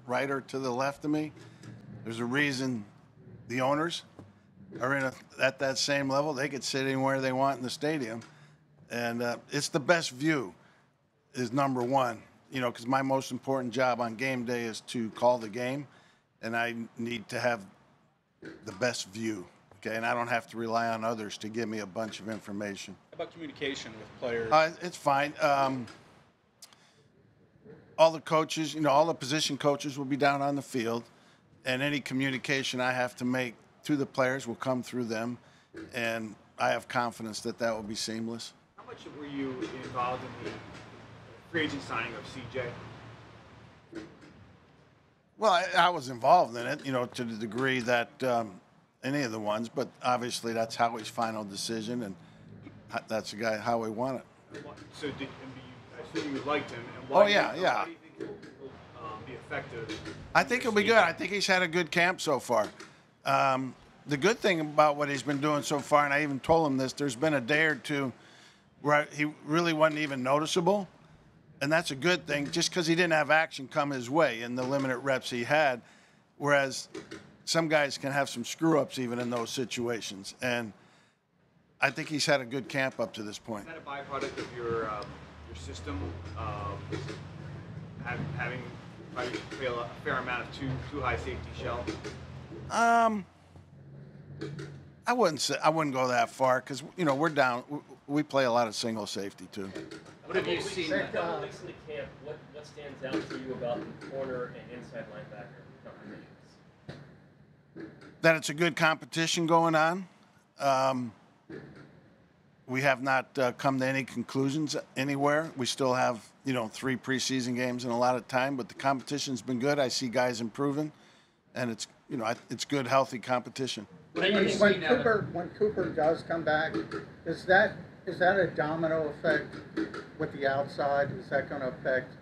right or to the left of me. There's a reason the owners are at that same level. They could sit anywhere they want in the stadium. And it's the best view is number one, because my most important job on game day is to call the game, and I need to have the best view, okay? And I don't have to rely on others to give me a bunch of information. How about communication with players? It's fine. All the coaches, all the position coaches will be down on the field, and any communication I have to make to the players will come through them, and I have confidence that will be seamless. How much were you involved in the free agent signing of CJ? Well, I was involved in it, to the degree that any of the ones, but obviously that's Howie's final decision, and that's the guy Howie wanted. So I assume you liked him. And why Oh, yeah. Why do you think he'll be effective? I think he'll be good. I think he's had a good camp so far. The good thing about what he's been doing so far, and I even told him this, there's been a day or two where he really wasn't even noticeable, and that's a good thing just because he didn't have action come his way in the limited reps he had, whereas some guys can have some screw-ups even in those situations. And I think he's had a good camp up to this point. Is that a byproduct of your system, having probably a fair amount of too high safety shell? I wouldn't go that far because we're down. We play a lot of single safety too. What have you seen? A couple weeks into camp, what stands out to you about the corner and inside linebacker competitions? That it's a good competition going on. We have not come to any conclusions anywhere. We still have 3 preseason games and a lot of time, but the competition's been good. I see guys improving, and it's it's good, healthy competition. When Cooper does come back, is that a domino effect with the outside? Is that going to affect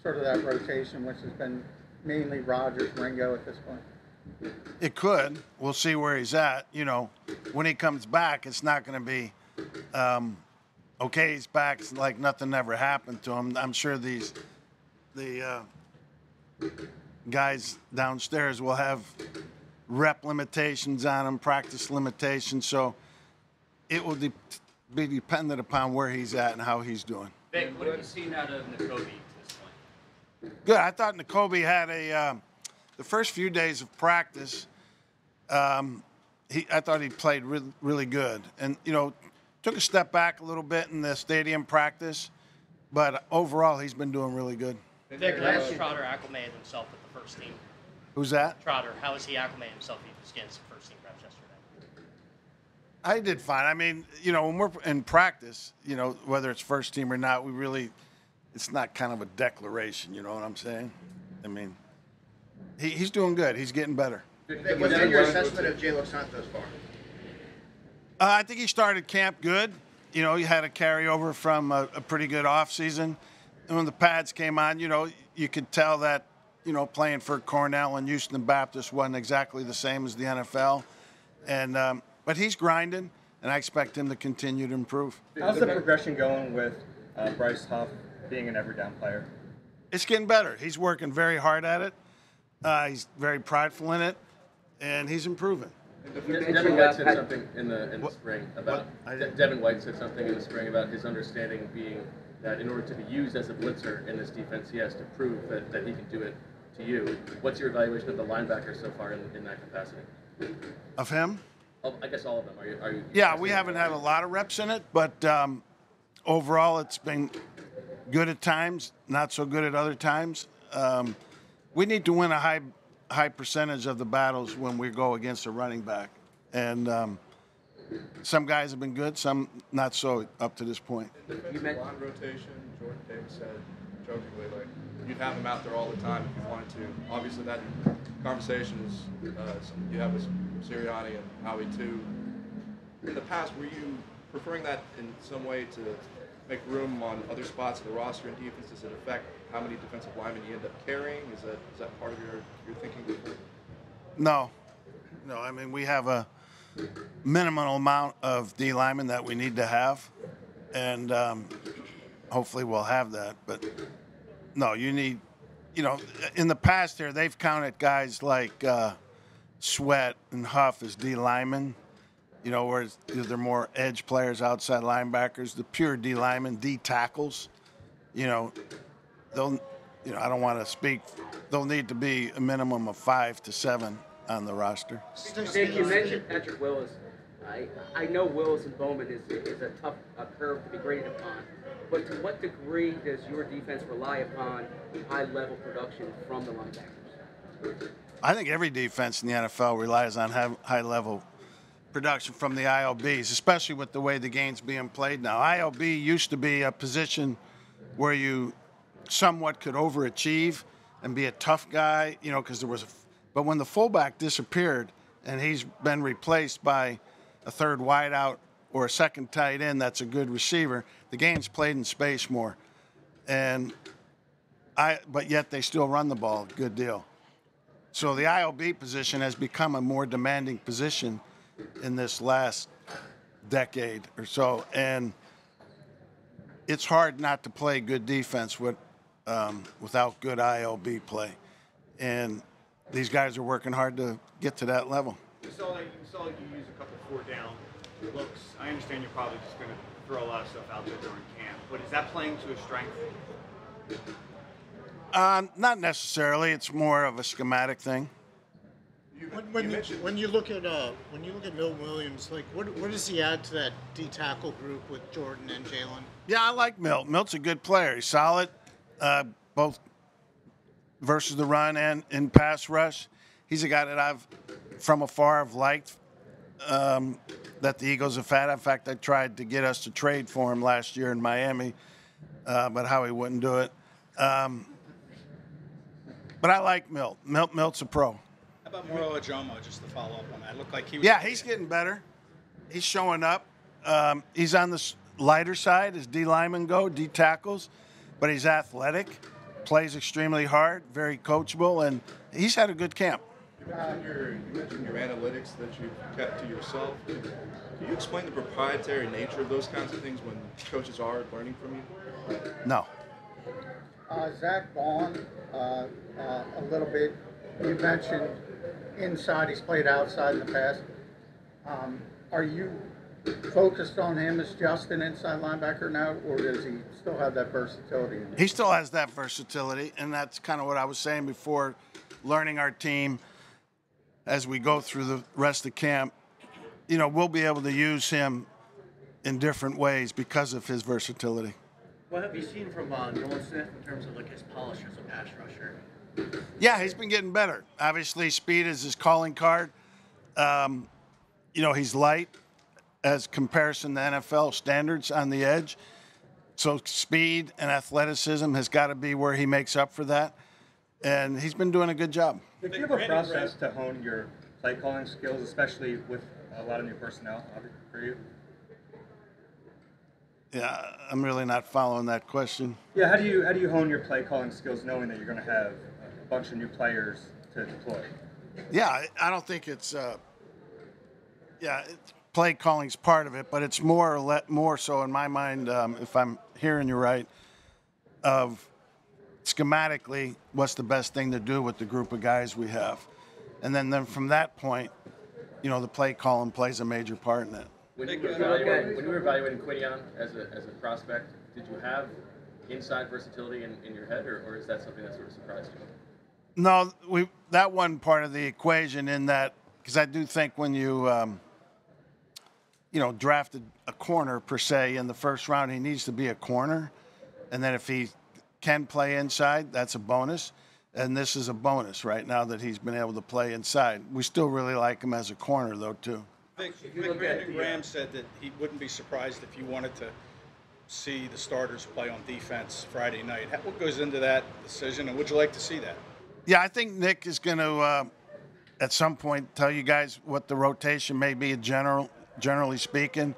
sort of that rotation, which has been mainly Rodgers, Ringo at this point? It could. We'll see where he's at. When he comes back, it's not going to be, okay, he's back. It's like nothing ever happened to him. I'm sure the guys downstairs will have rep limitations on him, practice limitations. So it will be dependent upon where he's at and how he's doing. Vic, what have you seen out of Nakobe to this point? Good. I thought Nakobe had the first few days of practice, I thought he played really good. And, took a step back a little bit in the stadium practice, but overall he's been doing really good. Vic, how has Trotter acclimated himself with the first team? Who's that? Trotter, how has he acclimated himself? He was getting some first team reps yesterday. I did fine. I mean, when we're in practice, whether it's first team or not, it's not kind of a declaration, you know what I'm saying? I mean, he's doing good. He's getting better. What's been your assessment of Jalen Hunt thus far? I think he started camp good. He had a carryover from a pretty good offseason. And when the pads came on, you could tell that, playing for Cornell and Houston Baptist wasn't exactly the same as the NFL. And but he's grinding, and I expect him to continue to improve. How's the progression going with Bryce Huff being an every down player? It's getting better. He's working very hard at it. He's very prideful in it, and he's improving. Devin White said something in the spring about Devin White said something in the spring about his understanding being that in order to be used as a blitzer in this defense, he has to prove that he can do it to you. What's your evaluation of the linebacker so far in that capacity? Of him? I guess all of them. Are you yeah, we haven't had a lot of reps in it, but overall it's been good at times, not so good at other times. We need to win a high percentage of the battles when we go against a running back. And some guys have been good, some not so up to this point. In defensive line rotation, Jordan Davis said jokingly, like, you'd have him out there all the time if you wanted to. Obviously, that conversation is you have with Sirianni and Howie too. In the past, were you preferring that in some way to make room on other spots of the roster and defense? Does it affect how many defensive linemen you end up carrying? Is that part of your thinking before? No. I mean, we have a minimal amount of D linemen that we need to have, and hopefully we'll have that. But no, you need you know, in the past here, they've counted guys like Sweat and Huff as D linemen, you know, whereas they're more edge players, outside linebackers, the pure D linemen, D tackles, you know, they'll, you know, I don't want to speak, they'll need to be a minimum of 5 to 7 on the roster. Vic, you mentioned Patrick Willis. I know Willis and Bowman is a tough curve to be graded upon, but to what degree does your defense rely upon high-level production from the linebackers? I think every defense in the NFL relies on high-level production from the ILBs, especially with the way the game's being played now. ILB used to be a position where you somewhat could overachieve and be a tough guy, you know, because there was but when the fullback disappeared and he's been replaced by a third wideout or a second tight end that's a good receiver, the game's played in space more. But yet they still run the ball a good deal. So the ILB position has become a more demanding position in this last decade or so. And it's hard not to play good defense without good ILB play. And these guys are working hard to get to that level. We saw you use a couple 4-down looks. I understand you're probably just going to throw a lot of stuff out there during camp, but is that playing to a strength? Not necessarily. It's more of a schematic thing. When you look at Milton Williams, like what does he add to that D tackle group with Jordan and Jalen? Yeah, I like Milt. Milt's a good player. He's solid, both versus the run and in pass rush. He's a guy that I've, from afar, have liked that the Eagles have had. In fact, I tried to get us to trade for him last year in Miami, but Howie wouldn't do it. But I like Milt. Milt's a pro. How about Moro Ojomo, just to follow up on that? It looked like he was... Yeah, he's getting better. He's showing up. He's on the lighter side as D linemen go, D tackles, but he's athletic, plays extremely hard, very coachable, and he's had a good camp. You mentioned your analytics that you kept to yourself. Can you explain the proprietary nature of those kinds of things when coaches are learning from you? No. Zach Vaughn, a little bit. You mentioned inside. He's played outside in the past. Are you focused on him as just an inside linebacker now, or does he still have that versatility? He still has that versatility, and that's kind of what I was saying before, learning our team as we go through the rest of camp. You know, we'll be able to use him in different ways because of his versatility. What have you seen from Nolan Smith in terms of like his polish as a pass rusher? Yeah, he's been getting better. Obviously, speed is his calling card. You know, he's light as comparison to NFL standards on the edge. So speed and athleticism has got to be where he makes up for that. And he's been doing a good job. Do you have a process to hone your play calling skills, especially with a lot of new personnel for you? Yeah, I'm really not following that question. Yeah, how do you hone your play calling skills knowing that you're going to have a bunch of new players to deploy? Yeah, I don't think it's play calling's part of it, but it's more so in my mind, if I'm hearing you right, of schematically what's the best thing to do with the group of guys we have. And then from that point, you know, the play calling plays a major part in it. When you were evaluating Quinion as a prospect, did you have inside versatility in your head, or is that something that sort of surprised you? No, that wasn't part of the equation in that, because I do think when you drafted a corner per se in the first round, he needs to be a corner. And then if he can play inside, that's a bonus. And this is a bonus right now that he's been able to play inside. We still really like him as a corner, though, too. Vic Graham said that he wouldn't be surprised if you wanted to see the starters play on defense Friday night. What goes into that decision, and would you like to see that? Yeah, I think Nick is going to, at some point, tell you guys what the rotation may be, generally speaking.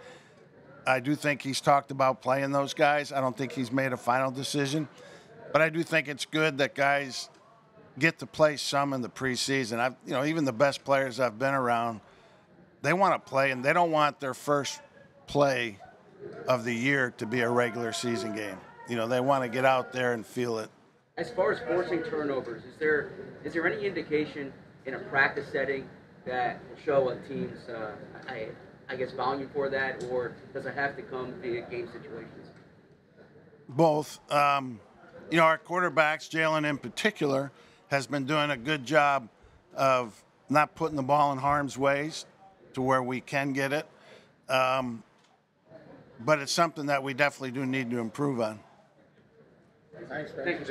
I do think he's talked about playing those guys. I don't think he's made a final decision. But I do think it's good that guys get to play some in the preseason. Even the best players I've been around, they want to play, and they don't want their first play of the year to be a regular season game. You know, they want to get out there and feel it As far as forcing turnovers, is there any indication in a practice setting that will show a team's, I guess, volume for that, or does it have to come via game situations? Both. You know, our quarterbacks, Jalen in particular, has been doing a good job of not putting the ball in harm's way to where we can get it. But it's something that we definitely do need to improve on. Thanks, Rick. Thank you.